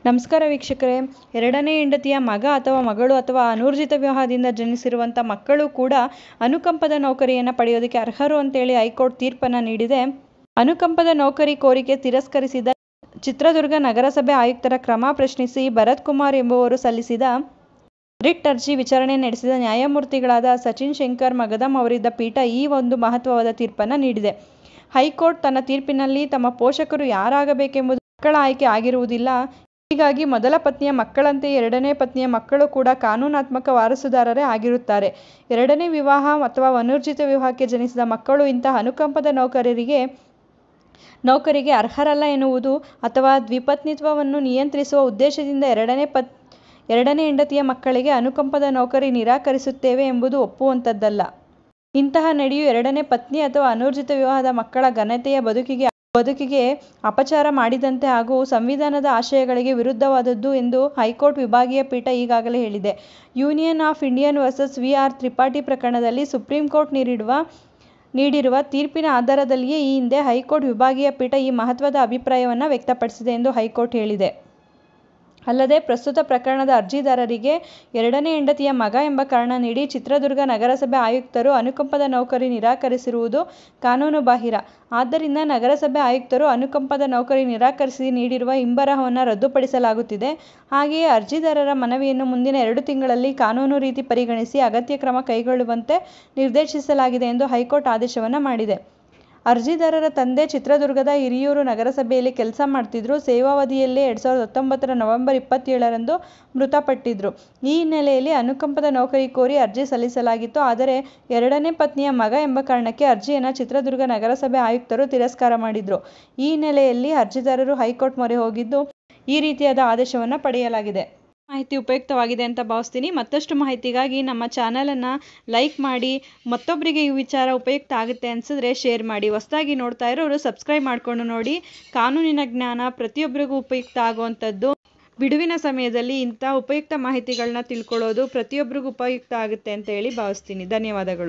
ನಮಸ್ಕಾರ ವೀಕ್ಷಕರೇ. ಎರಡನೇ ಹೆಂಡತಿಯ ಮಗ ಅಥವಾ ಮಗಳು ಅಥವಾ ಅನೂರ್ಜಿತ ವಿವಾಹದಿಂದ ಜನಿಸಿರುವಂಥ ಮಕ್ಕಳು ಕೂಡ ಅನುಕಂಪದ ನೌಕರಿಯನ್ನು ಪಡೆಯೋದಕ್ಕೆ ಅರ್ಹರು ಅಂತೇಳಿ ಹೈಕೋರ್ಟ್ ತೀರ್ಪನ್ನು ನೀಡಿದೆ. ಅನುಕಂಪದ ನೌಕರಿ ಕೋರಿಕೆ ತಿರಸ್ಕರಿಸಿದ ಚಿತ್ರದುರ್ಗ ನಗರಸಭೆ ಆಯುಕ್ತರ ಕ್ರಮ ಪ್ರಶ್ನಿಸಿ ಭರತ್ ಕುಮಾರ್ ಎಂಬುವರು ಸಲ್ಲಿಸಿದ ರಿಟ್ ಅರ್ಜಿ ವಿಚಾರಣೆ ನಡೆಸಿದ ನ್ಯಾಯಮೂರ್ತಿಗಳಾದ ಸಚಿನ್ ಶಂಕರ್ ಮಗದಂ ಅವರಿದ್ದ ಪೀಠ ಈ ಒಂದು ಮಹತ್ವವಾದ ತೀರ್ಪನ್ನು ನೀಡಿದೆ. ಹೈಕೋರ್ಟ್ ತನ್ನ ತೀರ್ಪಿನಲ್ಲಿ ತಮ್ಮ ಪೋಷಕರು ಯಾರಾಗಬೇಕೆಂಬುದು ಮಕ್ಕಳ ಆಯ್ಕೆ ಆಗಿರುವುದಿಲ್ಲ. ಹೀಗಾಗಿ ಮೊದಲ ಪತ್ನಿಯ ಮಕ್ಕಳಂತೆ ಎರಡನೇ ಪತ್ನಿಯ ಮಕ್ಕಳು ಕೂಡ ಕಾನೂನಾತ್ಮಕ ವಾರಸುದಾರರೇ ಆಗಿರುತ್ತಾರೆ. ಎರಡನೇ ವಿವಾಹ ಅಥವಾ ಅನೂರ್ಜಿತ ವಿವಾಹಕ್ಕೆ ಜನಿಸಿದ ಮಕ್ಕಳು ಇಂತಹ ಅನುಕಂಪದ ನೌಕರಿಗೆ ಅರ್ಹರಲ್ಲ ಎನ್ನುವುದು ಅಥವಾ ದ್ವಿಪತ್ನಿತ್ವವನ್ನು ನಿಯಂತ್ರಿಸುವ ಉದ್ದೇಶದಿಂದ ಎರಡನೇ ಹೆಂಡತಿಯ ಮಕ್ಕಳಿಗೆ ಅನುಕಂಪದ ನೌಕರಿ ನಿರಾಕರಿಸುತ್ತೇವೆ ಎಂಬುದು ಒಪ್ಪುವಂಥದ್ದಲ್ಲ. ಇಂತಹ ನಡೆಯು ಎರಡನೇ ಪತ್ನಿ ಅಥವಾ ಅನೂರ್ಜಿತ ವಿವಾಹದ ಮಕ್ಕಳ ಘನತೆಯ ಬದುಕಿಗೆ ಅಪಚಾರ ಮಾಡಿದಂತೆ ಹಾಗೂ ಸಂವಿಧಾನದ ಆಶಯಗಳಿಗೆ ವಿರುದ್ಧವಾದದ್ದು ಎಂದು ಹೈಕೋರ್ಟ್ ವಿಭಾಗೀಯ ಪೀಠ ಈಗಾಗಲೇ ಹೇಳಿದೆ. Union of Indian versus V R. Tripathi ಪ್ರಕರಣದಲ್ಲಿ ಸುಪ್ರೀಂ ಕೋರ್ಟ್ ನೀಡಿರುವ ತೀರ್ಪಿನ ಆಧಾರದಲ್ಲಿಯೇ ಈ ಹಿಂದೆ ಹೈಕೋರ್ಟ್ ವಿಭಾಗೀಯ ಪೀಠ ಈ ಮಹತ್ವದ ಅಭಿಪ್ರಾಯವನ್ನು ವ್ಯಕ್ತಪಡಿಸಿದೆ ಎಂದು ಹೈಕೋರ್ಟ್ ಹೇಳಿದೆ. ಅಲ್ಲದೆ ಪ್ರಸ್ತುತ ಪ್ರಕರಣದ ಅರ್ಜಿದಾರರಿಗೆ ಎರಡನೇ ಹೆಂಡತಿಯ ಮಗ ಎಂಬ ಕಾರಣ ನೀಡಿ ಚಿತ್ರದುರ್ಗ ನಗರಸಭೆ ಆಯುಕ್ತರು ಅನುಕಂಪದ ನೌಕರಿ ನಿರಾಕರಿಸಿರುವುದು ಕಾನೂನುಬಾಹಿರ. ಆದ್ದರಿಂದ ನಗರಸಭೆ ಆಯುಕ್ತರು ಅನುಕಂಪದ ನೌಕರಿ ನಿರಾಕರಿಸಿ ನೀಡಿರುವ ಹಿಂಬರಹವನ್ನು ರದ್ದುಪಡಿಸಲಾಗುತ್ತಿದೆ. ಹಾಗೆಯೇ ಅರ್ಜಿದಾರರ ಮನವಿಯನ್ನು ಮುಂದಿನ 2 ತಿಂಗಳಲ್ಲಿ ಕಾನೂನು ರೀತಿ ಪರಿಗಣಿಸಿ ಅಗತ್ಯ ಕ್ರಮ ಕೈಗೊಳ್ಳುವಂತೆ ನಿರ್ದೇಶಿಸಲಾಗಿದೆ ಎಂದು ಹೈಕೋರ್ಟ್ ಆದೇಶವನ್ನು ಮಾಡಿದೆ. ಅರ್ಜಿದಾರರ ತಂದೆ ಚಿತ್ರದುರ್ಗದ ಹಿರಿಯೂರು ನಗರಸಭೆಯಲ್ಲಿ ಕೆಲಸ ಮಾಡ್ತಿದ್ರು. ಸೇವಾವಧಿಯಲ್ಲೇ 2019 ನವೆಂಬರ್ 27ರಂದು ಮೃತಪಟ್ಟಿದ್ರು. ಈ ಹಿನ್ನೆಲೆಯಲ್ಲಿ ಅನುಕಂಪದ ನೌಕರಿ ಕೋರಿ ಅರ್ಜಿ ಸಲ್ಲಿಸಲಾಗಿತ್ತು. ಆದರೆ ಎರಡನೇ ಪತ್ನಿಯ ಮಗ ಎಂಬ ಕಾರಣಕ್ಕೆ ಅರ್ಜಿಯನ್ನು ಚಿತ್ರದುರ್ಗ ನಗರಸಭೆ ಆಯುಕ್ತರು ತಿರಸ್ಕಾರ ಮಾಡಿದ್ರು. ಈ ಹಿನ್ನೆಲೆಯಲ್ಲಿ ಅರ್ಜಿದಾರರು ಹೈಕೋರ್ಟ್ ಮೊರೆ ಹೋಗಿದ್ದು, ಈ ರೀತಿಯಾದ ಆದೇಶವನ್ನು ಪಡೆಯಲಾಗಿದೆ. ಮಾಹಿತಿ ಉಪಯುಕ್ತವಾಗಿದೆ ಅಂತ ಭಾವಿಸ್ತೀನಿ. ಮತ್ತಷ್ಟು ಮಾಹಿತಿಗಾಗಿ ನಮ್ಮ ಚಾನಲನ್ನು ಲೈಕ್ ಮಾಡಿ, ಮತ್ತೊಬ್ಬರಿಗೆ ಈ ವಿಚಾರ ಉಪಯುಕ್ತ ಆಗುತ್ತೆ ಅನಿಸಿದ್ರೆ ಶೇರ್ ಮಾಡಿ. ಹೊಸದಾಗಿ ನೋಡ್ತಾ ಇರೋರು ಸಬ್ಸ್ಕ್ರೈಬ್ ಮಾಡಿಕೊಂಡು ನೋಡಿ. ಕಾನೂನಿನ ಜ್ಞಾನ ಪ್ರತಿಯೊಬ್ಬರಿಗೂ ಉಪಯುಕ್ತ ಆಗುವಂಥದ್ದು. ಬಿಡುವಿನ ಸಮಯದಲ್ಲಿ ಇಂಥ ಉಪಯುಕ್ತ ಮಾಹಿತಿಗಳನ್ನ ತಿಳ್ಕೊಳ್ಳೋದು ಪ್ರತಿಯೊಬ್ಬರಿಗೂ ಉಪಯುಕ್ತ ಆಗುತ್ತೆ ಅಂತ ಹೇಳಿ ಭಾವಿಸ್ತೀನಿ. ಧನ್ಯವಾದಗಳು.